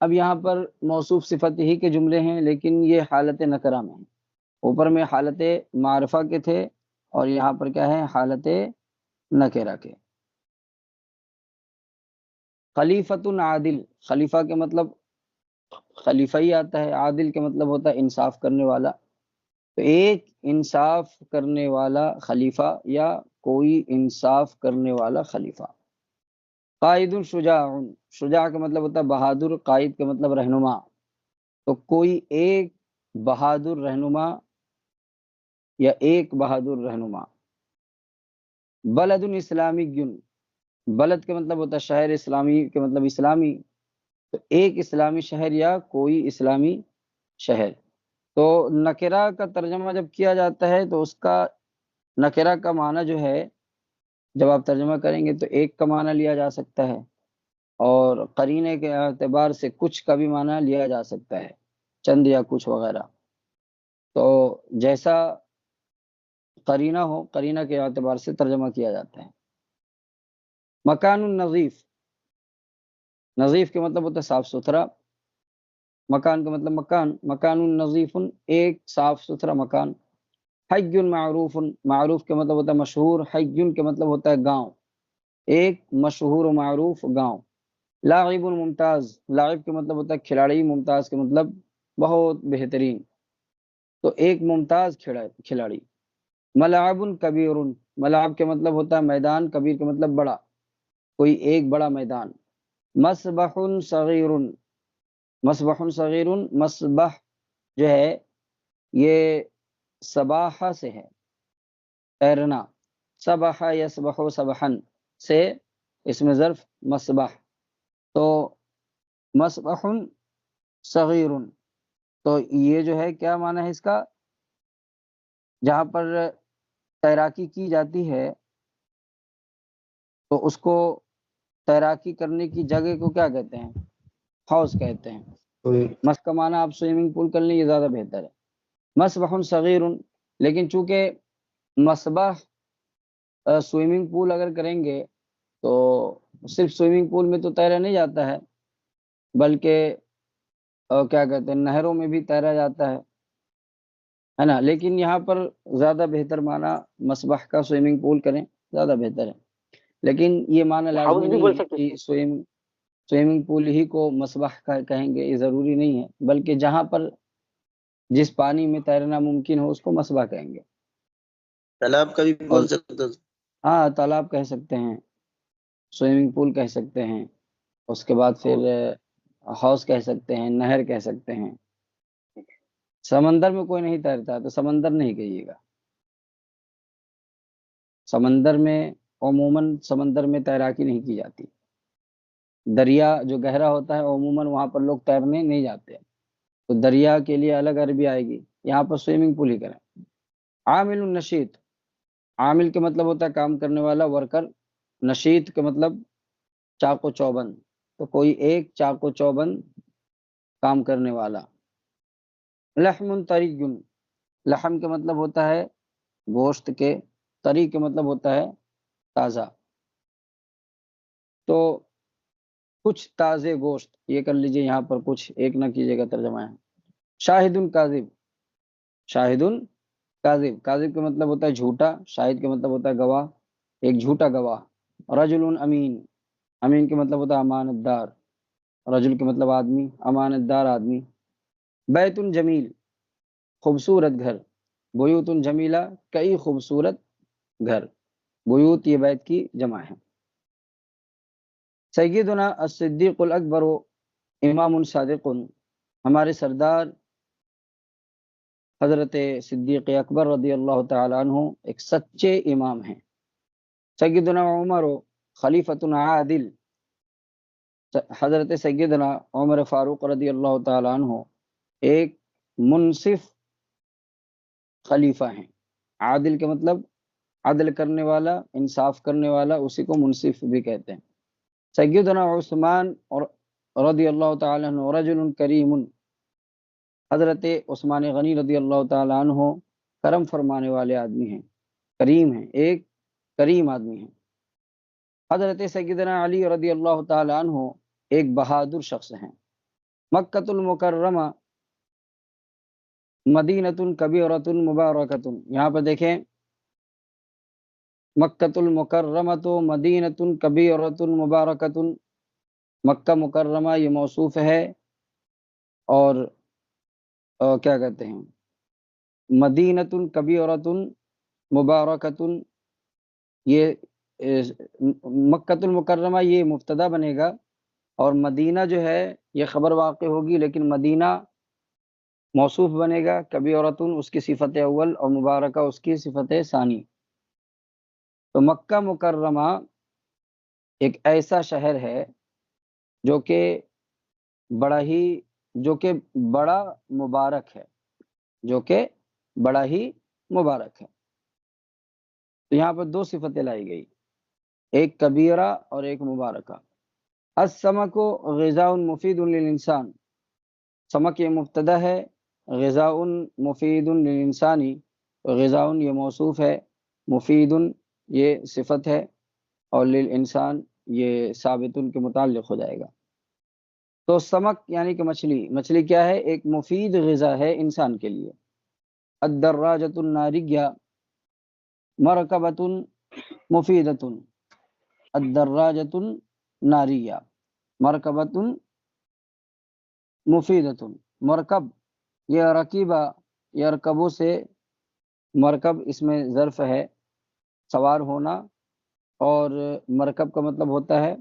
اب یہاں پر موصوف صفت ہی کے جملے ہیں، لیکن یہ حالت نکرہ میں ہیں۔ اوپر میں حالت معرفہ کے تھے اور یہاں پر کیا ہے؟ حالت نکرہ کے۔ خلیفۃ عادل، خلیفہ کے مطلب خلیفہ ہی آتا ہے، عادل کے مطلب ہوتا ہے انصاف کرنے والا۔ تو ایک انصاف کرنے والا خلیفہ یا کوئی انصاف کرنے والا خلیفہ۔ قائد شجاع، شجاع کا مطلب ہوتا ہے بہادر، قائد کا مطلب رہنما۔ تو کوئی ایک بہادر رہنما یا ایک بہادر رہنما۔ بلد اسلامی، بلد کا مطلب ہوتا ہے شہر، اسلامی کے مطلب اسلامی، تو ایک اسلامی شہر یا کوئی اسلامی شہر۔ تو نکرہ کا ترجمہ جب کیا جاتا ہے تو اس کا نکرہ کا معنی جو ہے جب آپ ترجمہ کریں گے تو ایک کا معنی لیا جا سکتا ہے، اور قرینے کے اعتبار سے کچھ کا بھی معنی لیا جا سکتا ہے، چند یا کچھ وغیرہ۔ تو جیسا قرینہ ہو، قرینہ کے اعتبار سے ترجمہ کیا جاتا ہے۔ مکان النظیف، نظیف کے مطلب ہوتا ہے صاف ستھرا، مکان کا مطلب مکان، مکان النظیف ایک صاف ستھرا مکان۔ حی معروف، معروف کے مطلب ہوتا ہے مشہور، حی کے مطلب ہوتا ہے گاؤں، ایک مشہور و معروف گاؤں۔ لاعب ممتاز، لاعب کے مطلب ہوتا ہے کھلاڑی، ممتاز کے مطلب بہت بہترین، تو ایک ممتاز کھلاڑی۔ ملعب کبیر، ملعب کے مطلب ہوتا ہے میدان، کبیر کے مطلب بڑا، کوئی ایک بڑا میدان۔ مسبح صغیر، مسبح صغیر، مسبح جو ہے یہ سباحہ سے ہے، تیرنا، سبح یسبح سبحا سے اسم ظرف مسبح، تو مسبح صغیر، تو یہ جو ہے کیا معنی ہے اس کا؟ جہاں پر تیراکی کی جاتی ہے تو اس کو تیراکی کرنے کی جگہ کو کیا کہتے ہیں؟ حوض کہتے ہیں۔ مس کا معنی آپ سوئمنگ پول کر لیں، یہ زیادہ بہتر ہے۔ مسبح صغیر، لیکن چونکہ مسبح سوئمنگ پول اگر کریں گے تو صرف سوئمنگ پول میں تو تیرا نہیں جاتا ہے، بلکہ کیا کہتے ہیں نہروں میں بھی تیرا جاتا ہے نا، لیکن یہاں پر زیادہ بہتر معنی مسبح کا سوئمنگ پول کریں، زیادہ بہتر ہے۔ لیکن یہ معنی لازمی نہیں ہے کہ سوئمنگ پول ہی کو مسبح کا کہیں گے، یہ ضروری نہیں ہے، بلکہ جہاں پر جس پانی میں تیرنا ممکن ہو اس کو مسبح کہیں گے۔ تالاب کا بھی بول سکتے ہیں؟ ہاں، تالاب کہہ سکتے ہیں، سوئمنگ پول کہہ سکتے ہیں، اس کے بعد پھر حوض کہہ سکتے ہیں، نہر کہہ سکتے ہیں۔ سمندر میں کوئی نہیں تیرتا تو سمندر نہیں کہیے گا۔ سمندر میں عموماً سمندر میں تیراکی نہیں کی جاتی، دریا جو گہرا ہوتا ہے عموماً وہاں پر لوگ تیرنے نہیں جاتے، تو دریا کے لیے الگ عربی آئے گی، یہاں پر سوئمنگ پول ہی کریں۔ عامل النشیط، عامل کے مطلب ہوتا ہے کام کرنے والا، ورکر، نشیط کے مطلب چاق و چوبند، تو کوئی ایک چاق و چوبند کام کرنے والا۔ لحم طری، لحم کے مطلب ہوتا ہے گوشت کے، طری کے مطلب ہوتا ہے تازہ، تو کچھ تازے گوشت، یہ کر لیجئے یہاں پر کچھ ایک نہ کیجیے گا ترجمہ ہے۔ شاہد کاذب، شاہد کاذب، کاذب کا مطلب ہوتا ہے جھوٹا، شاہد کا مطلب ہوتا ہے گواہ، ایک جھوٹا گواہ۔ رجل امین، امین کا مطلب ہوتا ہے امانت دار، رجل کا مطلب آدمی، امانت دار آدمی۔ بیت جمیل، خوبصورت گھر، بیوت جمیلہ، کئی خوبصورت گھر، بیوت یہ بیت کی جمع ہے۔ سیدنا الصدیق الاکبر امام صادق، ہمارے سردار حضرت صدیق اکبر رضی اللہ تعالی عنہ ایک سچے امام ہیں۔ سیدنا عمر خلیفۃ عادل، حضرت سیدنا عمر فاروق رضی اللہ تعالی عنہ ایک منصف خلیفہ ہیں۔ عادل کے مطلب عدل کرنے والا، انصاف کرنے والا، اسی کو منصف بھی کہتے ہیں۔ سیدنا عثمان رضی اللہ تعالی عنہ رجل کریم، حضرت عثمان غنی رضی اللہ تعالی عنہ کرم فرمانے والے آدمی ہیں، کریم ہیں، ایک کریم آدمی ہیں۔ حضرت سیدنا علی رضی اللہ تعالی عنہ ایک بہادر شخص ہیں۔ مکۃ المکرمہ مدینۃ کبیرۃ مبارکۃ، یہاں پہ دیکھیں مکۃ المکرمۃ مدینۃ کبیرۃ مبارکۃ، مکہ مکرمہ یہ موصوف ہے، اور کیا کہتے ہیں مدینۃ کبیرۃ مبارکۃ، یہ مکۃ المکرمہ یہ مبتدا بنے گا، اور مدینہ جو ہے یہ خبر واقع ہوگی، لیکن مدینہ موصوف بنے گا، کبیرۃ اس کی صفت اول اور مبارکہ اس کی صفت ثانی۔ تو مکہ مکرمہ ایک ایسا شہر ہے جو کہ بڑا مبارک ہے، جو کہ بڑا ہی مبارک ہے۔ تو یہاں پر دو صفتیں لائی گئی، ایک کبیرہ اور ایک مبارکہ۔ السمک غذاء مفید للانسان، سمک یہ مبتدا ہے، غذاء مفید للانسانی، غذاء یہ موصوف ہے، مفید یہ صفت ہے، اور للانسان یہ ثابت کے متعلق ہو جائے گا۔ تو سمک یعنی کہ مچھلی کیا ہے؟ ایک مفید غذا ہے انسان کے لیے۔ الدراجۃ الناریہ مرکبۃ مفیدۃ، الدراجۃ الناریہ مرکبۃ مفیدۃ، مرکب یہ رکیبہ یرکبو سے مرکب اس میں ظرف ہے، سوار ہونا، اور مرکب کا مطلب ہوتا ہے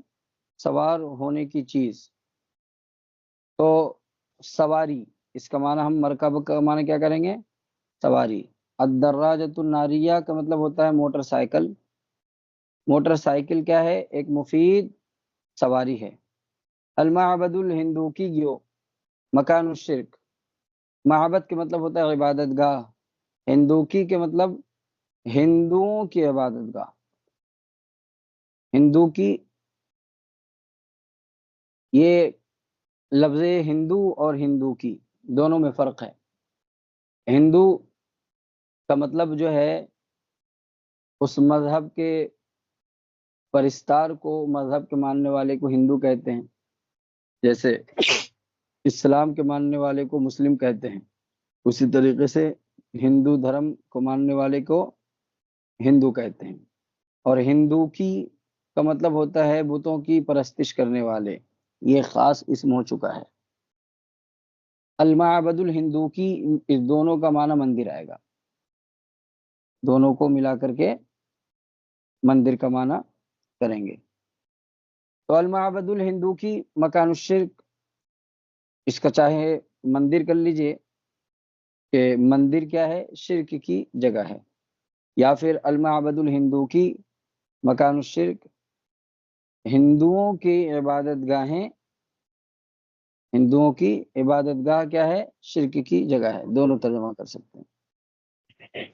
سوار ہونے کی چیز، تو سواری، اس کا معنی ہم مرکب کا معنی کیا کریں گے؟ سواری۔ الدراجۃ الناریہ کا مطلب ہوتا ہے موٹر سائیکل، موٹر سائیکل کیا ہے؟ ایک مفید سواری ہے۔ المعبد الہندوکیو مکان الشرک، معبد کے مطلب ہوتا ہے عبادت گاہ، ہندوکی کے مطلب ہندوؤں کی عبادت گاہ، ہندوکی یہ لفظ ہندو اور ہندوکی دونوں میں فرق ہے۔ ہندو کا مطلب جو ہے اس مذہب کے پرستار کو، مذہب کے ماننے والے کو ہندو کہتے ہیں، جیسے اسلام کے ماننے والے کو مسلم کہتے ہیں، اسی طریقے سے ہندو دھرم کو ماننے والے کو ہندو کہتے ہیں۔ اور ہندو کی کا مطلب ہوتا ہے بتوں کی پرستش کرنے والے، یہ خاص اسم ہو چکا ہے۔ المعبد الہندوکی، اس دونوں کا معنی مندر آئے گا، دونوں کو ملا کر کے مندر کا معنی کریں گے۔ تو المعبد الہندوکی مکان الشرک، اس کا چاہے مندر کر لیجئے کہ مندر کیا ہے؟ شرک کی جگہ ہے، یا پھر المعبد الہندوکی مکان الشرک ہندوؤں کی عبادت گاہیں، ہندوؤں کی عبادت گاہ کیا ہے؟ شرک کی جگہ ہے، دونوں ترجمہ کر سکتے ہیں۔